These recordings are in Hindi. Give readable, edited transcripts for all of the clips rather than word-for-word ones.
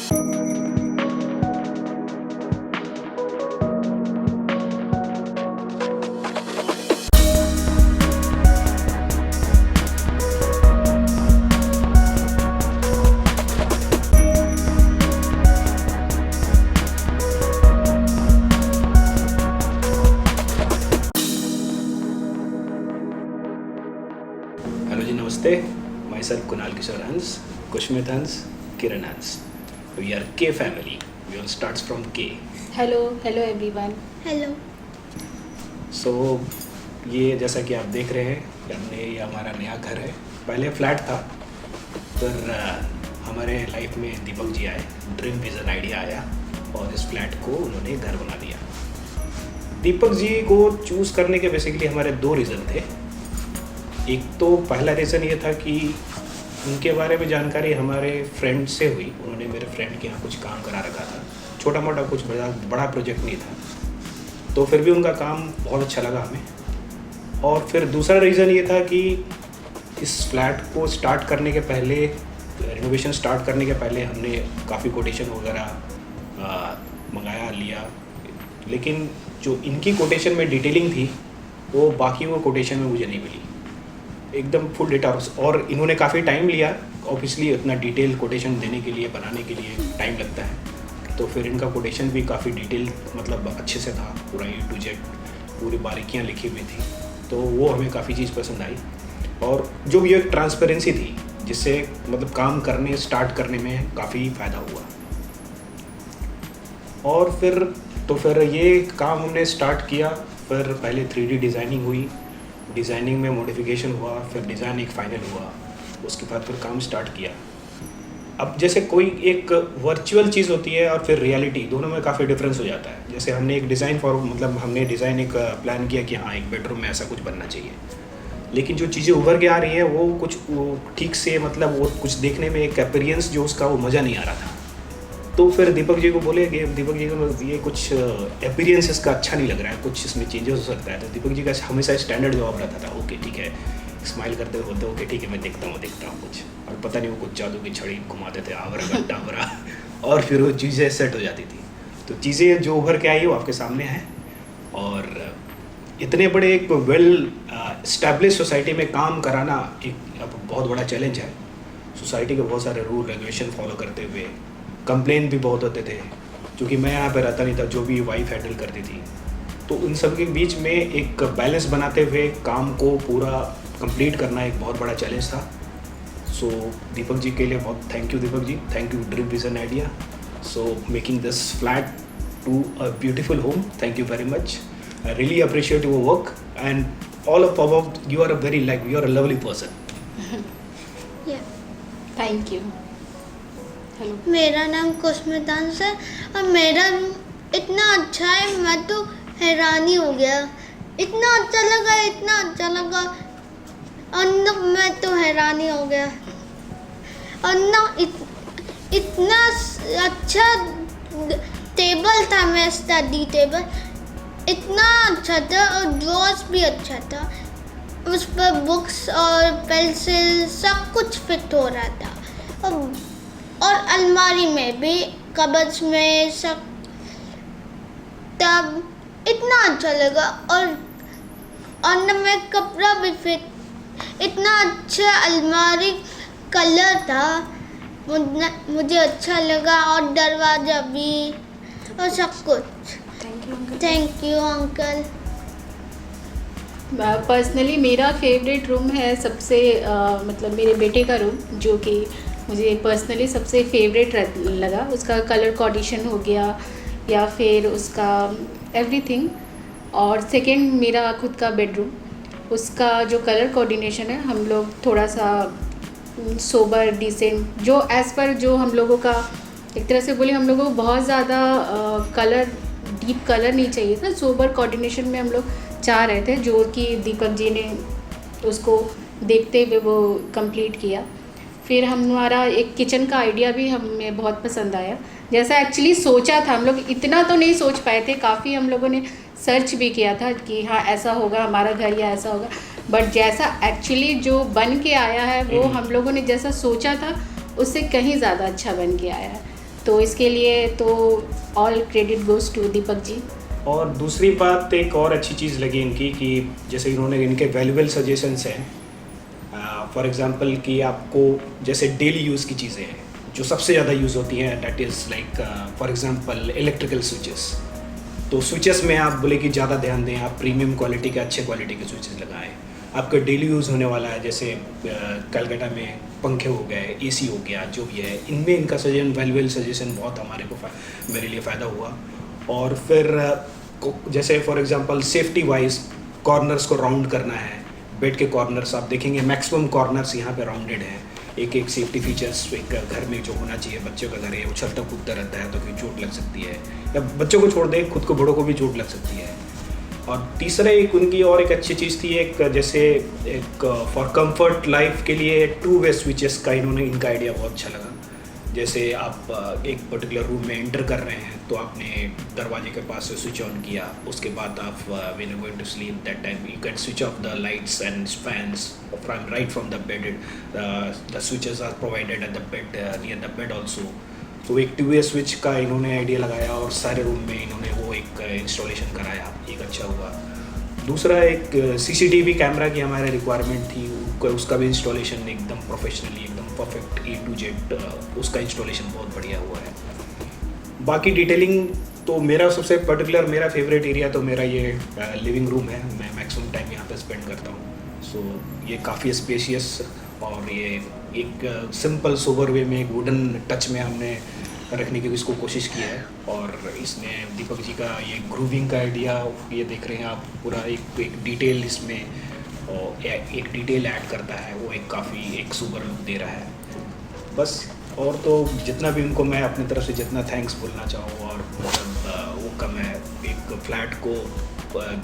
हेलो जी, नमस्ते. माई सेल्फ कुणाल किशोर हंस, कुशमित Hans, Kiran Hans. We are K family. We all starts from K. Hello everyone. Hello. So ये जैसा कि आप देख रहे हैं कि हमने ये हमारा नया घर है. पहले फ्लैट था, फिर हमारे लाइफ में दीपक जी आए, ड्रीम विज़न आइडिया आया और इस फ्लैट को उन्होंने घर बना दिया. दीपक जी को चूज़ करने के बेसिकली हमारे दो रीज़न थे. एक तो पहला रीज़न ये था कि उनके बारे में जानकारी हमारे फ्रेंड से हुई. उन्होंने मेरे फ्रेंड के यहाँ कुछ काम करा रखा था, छोटा मोटा कुछ बड़ा प्रोजेक्ट नहीं था, तो फिर भी उनका काम बहुत अच्छा लगा हमें. और फिर दूसरा रीज़न ये था कि इस फ्लैट को स्टार्ट करने के पहले, रिनोवेशन स्टार्ट करने के पहले हमने काफ़ी कोटेशन वगैरह मंगाया लिया, लेकिन जो इनकी कोटेशन में डिटेलिंग थी वो बाकी वो कोटेशन में मुझे नहीं मिली एकदम फुल डेटा. और इन्होंने काफ़ी टाइम लिया. ऑब्वियसली उतना डिटेल कोटेशन देने के लिए, बनाने के लिए टाइम लगता है, तो फिर इनका कोटेशन भी काफ़ी डिटेल, मतलब अच्छे से था, पूरा A to Z पूरी बारीकियाँ लिखी हुई थी. तो वो हमें काफ़ी चीज़ पसंद आई. और जो ये ट्रांसपेरेंसी थी, जिससे मतलब काम करने स्टार्ट करने में काफ़ी फ़ायदा हुआ. और फिर ये काम हमने स्टार्ट किया. फिर पहले 3D डिज़ाइनिंग हुई, डिज़ाइनिंग में मॉडिफिकेशन हुआ, फिर डिज़ाइन एक फाइनल हुआ. उसके बाद फिर काम स्टार्ट किया. अब जैसे कोई एक वर्चुअल चीज़ होती है और फिर रियलिटी, दोनों में काफ़ी डिफरेंस हो जाता है. जैसे हमने एक डिज़ाइन हमने डिज़ाइन एक प्लान किया कि हाँ, एक बेडरूम में ऐसा कुछ बनना चाहिए, लेकिन जो चीज़ें उभर के आ रही हैं वो ठीक से, मतलब वो कुछ देखने में एक अपीयरेंस जो उसका वो मज़ा नहीं आ रहा था. तो फिर दीपक जी को बोले कि दीपक जी को ये कुछ अपीयरेंस इसका अच्छा नहीं लग रहा है, कुछ इसमें चेंजेस हो सकता है. तो दीपक जी का हमेशा स्टैंडर्ड जवाब रहता था, ओके ठीक है, स्माइल करते बोलते ओके ठीक है, मैं देखता हूँ कुछ. और पता नहीं वो कुछ जादू की छड़ी घुमाते थे, आवरा डावरा, और फिर वो चीज़ें सेट हो जाती थी. तो चीज़ें जो उभर के आई वो आपके सामने हैं. और इतने बड़े एक वेल इस्टेब्लिश सोसाइटी में काम कराना एक अब बहुत बड़ा चैलेंज है. सोसाइटी के बहुत सारे रूल रेगुलेशन फॉलो करते हुए कंप्लेन भी बहुत होते थे, क्योंकि मैं यहाँ पे रहता नहीं था, जो भी वाइफ हैंडल करती थी. तो उन सब के बीच में एक बैलेंस बनाते हुए काम को पूरा कंप्लीट करना एक बहुत बड़ा चैलेंज था. सो दीपक जी के लिए बहुत thank you. Deepak ji, thank you dream vision idea. So making this flat to a beautiful home. Thank you very much. I really appreciate your work and all of about you are a very you are a lovely person. Thank you. Hello. मेरा नाम कुशमित हंस है और मेरा रूम इतना अच्छा है, मैं तो हैरानी हो गया. इतना अच्छा लगा और ना मैं तो हैरानी हो गया. और ना इतना अच्छा टेबल था, मेरा स्टडी टेबल इतना अच्छा था और ड्रॉर्स भी अच्छा था. उस पर बुक्स और पेंसिल सब कुछ फिट हो रहा था. और अलमारी में भी, कबर्ड्स में सब, तब इतना अच्छा लगा. और ना मैं कपड़ा भी फिट, इतना अच्छा अलमारी कलर था, मुझे अच्छा लगा. और दरवाज़ा भी और सब कुछ. Thank you uncle. पर्सनली मेरा फेवरेट रूम है सबसे मतलब मेरे बेटे का रूम, जो कि मुझे पर्सनली सबसे फेवरेट लगा. उसका कलर कोऑर्डिनेशन हो गया या फिर उसका एवरीथिंग. और सेकंड मेरा खुद का बेडरूम, उसका जो कलर कोऑर्डिनेशन है, हम लोग थोड़ा सा सोबर डिसेंट, जो एज़ पर जो हम लोगों का एक तरह से बोले, हम लोगों को बहुत ज़्यादा कलर, डीप कलर नहीं चाहिए था. सोबर कोऑर्डिनेशन में हम लोग चाह रहे थे, जो कि दीपक जी ने उसको देखते हुए वो कंप्लीट किया. फिर हमारा एक किचन का आइडिया भी हमें बहुत पसंद आया. जैसा एक्चुअली सोचा था, हम लोग इतना तो नहीं सोच पाए थे, काफ़ी हम लोगों ने सर्च भी किया था कि हाँ ऐसा होगा हमारा घर या ऐसा होगा, बट जैसा एक्चुअली जो बन के आया है वो हम लोगों ने जैसा सोचा था उससे कहीं ज़्यादा अच्छा बन के आया है. तो इसके लिए तो all credit goes to Deepak ji. और दूसरी बात एक और अच्छी चीज़ लगी इनकी कि जैसे इन्होंने इनके वैल्यूबल सजेशंस हैं, फॉर एग्जांपल कि आपको जैसे डेली यूज़ की चीज़ें हैं जो सबसे ज़्यादा यूज़ होती हैं, that is like for example electrical switches. तो स्विचेस में आप बोले कि ज़्यादा ध्यान दें, आप प्रीमियम क्वालिटी के अच्छे क्वालिटी के स्विचेस लगाएं। आपका डेली यूज़ होने वाला है, जैसे कलकत्ता में पंखे हो गए, एसी हो गया, जो भी है, इनमें इनका सजेशन वैल्यूबल सजेशन बहुत हमारे को मेरे लिए फ़ायदा हुआ। और फिर जैसे for example safety wise corners को राउंड करना है, बेड के कॉर्नर्स आप देखेंगे मैक्सिमम कॉर्नर्स यहाँ पे राउंडेड हैं। एक एक सेफ्टी फीचर्स एक घर में जो होना चाहिए, बच्चों का घर है उछलता कूदता रहता है तो फिर चोट लग सकती है, या बच्चों को छोड़ दें खुद को बड़ों को भी चोट लग सकती है। और तीसरा एक उनकी और एक अच्छी चीज़ थी, एक जैसे एक फॉर कंफर्ट लाइफ के लिए 2 वे स्विचेस का इनका आइडिया बहुत अच्छा लगा। जैसे आप एक पर्टिकुलर रूम में एंटर कर रहे हैं तो आपने दरवाजे के पास से स्विच ऑन किया, उसके बाद आप when you going to sleep that time you can switch off the lights and fans from right from the bed. The switches are provided at the bed near the bed also. तो एक 2 वे स्विच का इन्होंने आइडिया लगाया और सारे रूम में इन्होंने वो एक इंस्टॉलेशन कराया, एक अच्छा हुआ। दूसरा एक CCTV कैमरा की हमारे रिक्वायरमेंट थी, उसका भी इंस्टॉलेशन एकदम प्रोफेशनली एकदम परफेक्ट A to Z उसका इंस्टॉलेशन बहुत बढ़िया हुआ है। बाकी डिटेलिंग तो मेरा सबसे पर्टिकुलर मेरा फेवरेट एरिया तो मेरा ये लिविंग रूम है, मैं मैक्सिमम टाइम यहाँ पे स्पेंड करता हूँ। सो ये काफ़ी स्पेशियस और ये एक सिंपल सोबर वे में एक वुडन टच में हमने रखने की इसको कोशिश की है। और इसमें दीपक जी का ये ग्रूविंग का आइडिया ये देख रहे हैं आप, पूरा एक डिटेल इसमें और एक डिटेल ऐड करता है, वो एक काफ़ी एक सुपर लुक दे रहा है बस। और तो जितना भी उनको मैं अपनी तरफ से जितना थैंक्स बोलना चाहूँ और मतलब वो कम है। एक फ्लैट को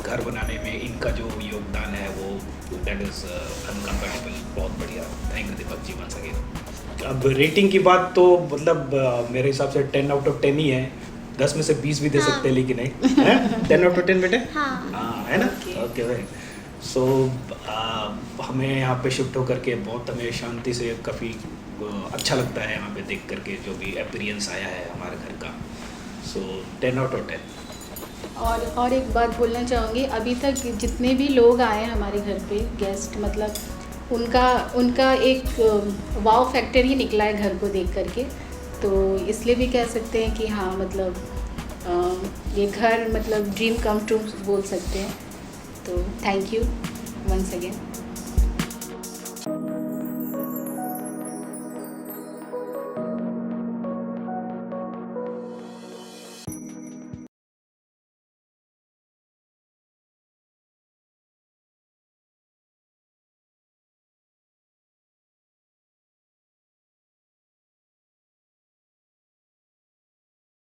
घर बनाने में इनका जो योगदान है वो दैट इज़ अनकम्पेरेबल, बहुत बढ़िया। Thank you Deepak ji once again. अब रेटिंग की बात तो मतलब मेरे हिसाब से 10 out of 10 ही है, 10 में से 20 भी दे हाँ। सकते हैं लेकिन नहीं 10 out of 10 बेटे। हाँ। हाँ है ना, ओके भाई। सो हमें यहाँ पे शिफ्ट होकर के बहुत हमें शांति से काफ़ी अच्छा लगता है यहाँ पे देख करके जो भी अपीयरेंस आया है हमारे घर का। सो 10 out of 10। और एक बात बोलना चाहूँगी, अभी तक जितने भी लोग आए हमारे घर पे गेस्ट, मतलब उनका एक वाव फैक्टर ही निकला है घर को देख करके। तो इसलिए भी कह सकते हैं कि हाँ मतलब ये घर मतलब ड्रीम कम ट्रू बोल सकते हैं। तो थैंक यू वंस अगेन।